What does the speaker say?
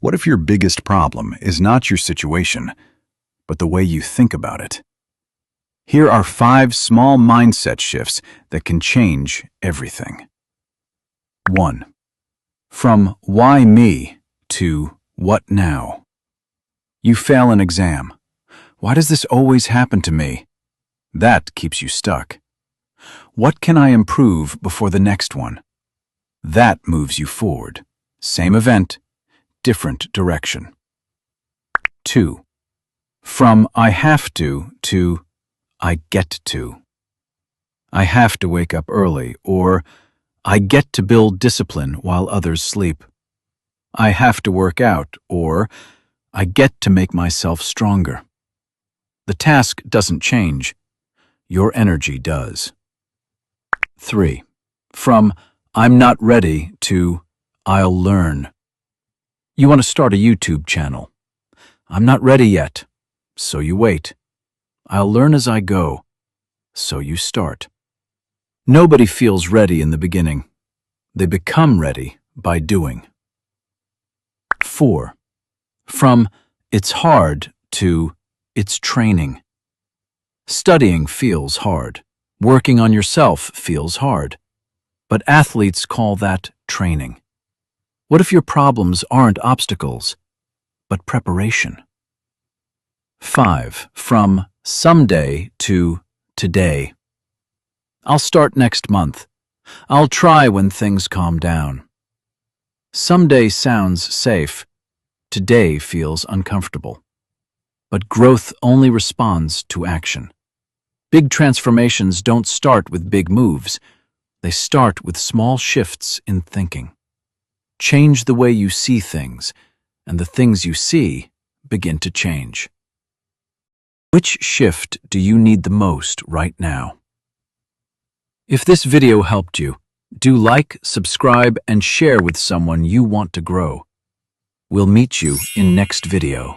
What if your biggest problem is not your situation, but the way you think about it? Here are 5 small mindset shifts that can change everything. 1. From why me to what now? You fail an exam. Why does this always happen to me? That keeps you stuck. What can I improve before the next one? That moves you forward. Same event, different direction. 2. From I have to I get to. I have to wake up early, or I get to build discipline while others sleep. I have to work out, or I get to make myself stronger. The task doesn't change. Your energy does. 3. From I'm not ready to I'll learn. You want to start a YouTube channel. I'm not ready yet, so you wait. I'll learn as I go, so you start. Nobody feels ready in the beginning. They become ready by doing. 4. From it's hard to it's training. Studying feels hard. Working on yourself feels hard. But athletes call that training. What if your problems aren't obstacles, but preparation? 5. From someday to today. I'll start next month. I'll try when things calm down. Someday sounds safe. Today feels uncomfortable. But growth only responds to action. Big transformations don't start with big moves. They start with small shifts in thinking. Change the way you see things, and the things you see begin to change. Which shift do you need the most right now? If this video helped you, do like, subscribe, and share with someone you want to grow. We'll meet you in next video.